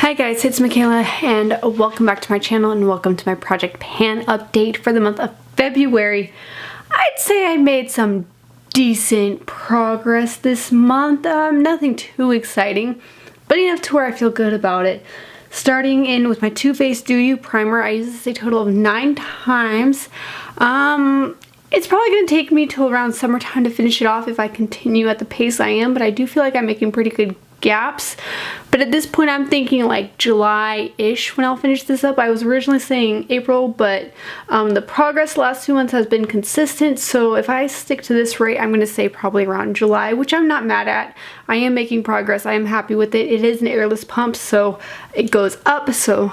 Hi guys, it's Machaela and welcome back to my channel and welcome to my Project Pan update for the month of February. I'd say I made some decent progress this month. Nothing too exciting, but enough to where I feel good about it. Starting in with my Too Faced Do You primer, I used this a total of 9 times. It's probably going to take me till around summertime to finish it off if I continue at the pace I am, but I do feel like I'm making pretty good gaps. But at this point I'm thinking like July-ish when I'll finish this up. I was originally saying April, but the progress the last 2 months has been consistent, so if I stick to this rate I'm going to say probably around July, which I'm not mad at. I am making progress. I am happy with it. It is an airless pump, so it goes up, so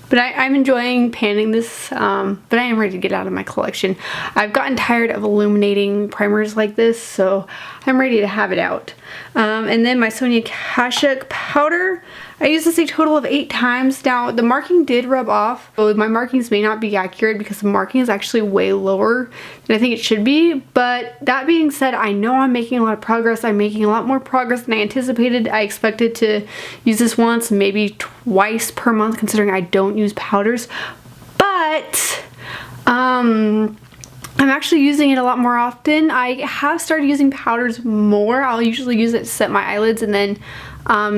but I'm enjoying panning this, but I am ready to get out of my collection. I've gotten tired of illuminating primers like this, so I'm ready to have it out. And then my Sonia Kashuk powder, I used this a total of 8 times. Now, the marking did rub off, so my markings may not be accurate because the marking is actually way lower than I think it should be. But that being said, I know I'm making a lot of progress. I'm making a lot more progress than I anticipated. I expected to use this once, maybe twice per month, considering I don't use powders. But I'm actually using it a lot more often. I have started using powders more. I'll usually use it to set my eyelids, and then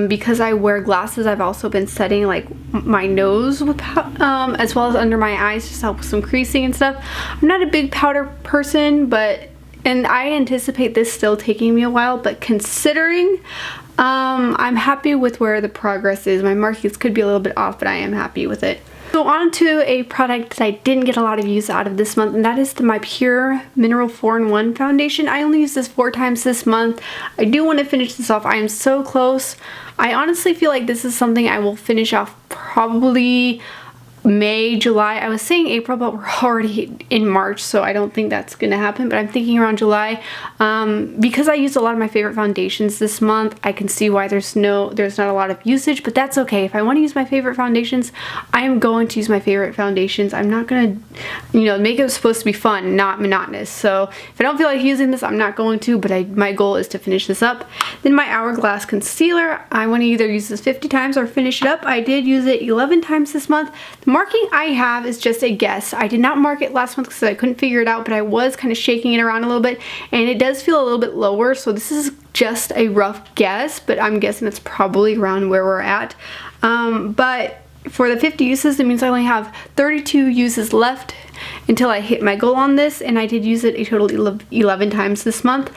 because I wear glasses, I've also been setting like my nose with as well as under my eyes, just to help with some creasing and stuff. I'm not a big powder person, and I anticipate this still taking me a while, but considering I'm happy with where the progress is. My markings could be a little bit off, but I am happy with it. So on to a product that I didn't get a lot of use out of this month, and that is my Pure Mineral 4-in-1 foundation. I only used this 4 times this month. I do want to finish this off. I am so close. I honestly feel like this is something I will finish off probably May, July. I was saying April, but we're already in March, so I don't think that's gonna happen, but I'm thinking around July. Because I used a lot of my favorite foundations this month, I can see why there's not a lot of usage, but that's okay. If I want to use my favorite foundations, I am going to use my favorite foundations. I'm not gonna, make it supposed to be fun, not monotonous. So if I don't feel like using this, I'm not going to, but my goal is to finish this up. Then my Hourglass concealer, I want to either use this 50 times or finish it up. I did use it 11 times this month. The marking I have is just a guess. I did not mark it last month because I couldn't figure it out, but I was kind of shaking it around a little bit, and it does feel a little bit lower, so this is just a rough guess, but I'm guessing it's probably around where we're at. But for the 50 uses, it means I only have 32 uses left until I hit my goal on this, and I did use it a total of 11 times this month.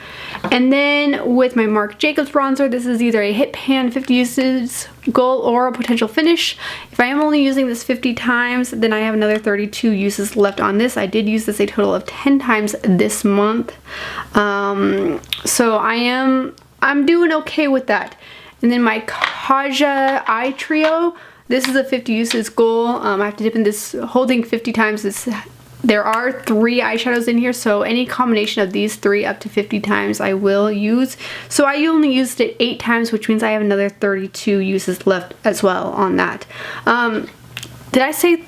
And then with my Marc Jacobs bronzer, this is either a hit pan 50 uses goal or a potential finish. If I am only using this 50 times, then I have another 32 uses left on this. I did use this a total of 10 times this month. So I'm doing okay with that. And then my Kaja Eye Trio, this is a 50 uses goal. I have to dip in this holding 50 times. There are 3 eyeshadows in here, so any combination of these 3 up to 50 times I will use. So I only used it 8 times, which means I have another 32 uses left as well on that. Did I say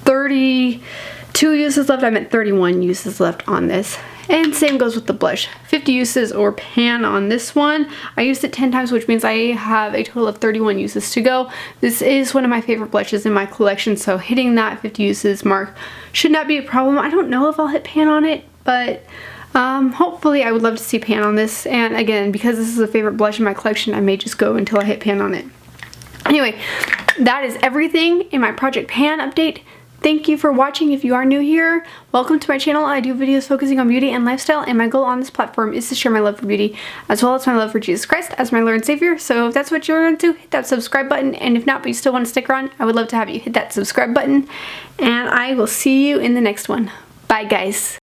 32 uses left? I meant 31 uses left on this. And same goes with the blush. 50 uses or pan on this one. I used it 10 times, which means I have a total of 31 uses to go. This is one of my favorite blushes in my collection, so hitting that 50 uses mark should not be a problem. I don't know if I'll hit pan on it, but hopefully I would love to see pan on this. And again, because this is a favorite blush in my collection, I may just go until I hit pan on it. Anyway, that is everything in my Project Pan update. Thank you for watching. If you are new here, welcome to my channel. I do videos focusing on beauty and lifestyle, and my goal on this platform is to share my love for beauty as well as my love for Jesus Christ as my Lord and Savior. So if that's what you're into, hit that subscribe button, and if not, but you still want to stick around, I would love to have you hit that subscribe button, and I will see you in the next one. Bye guys.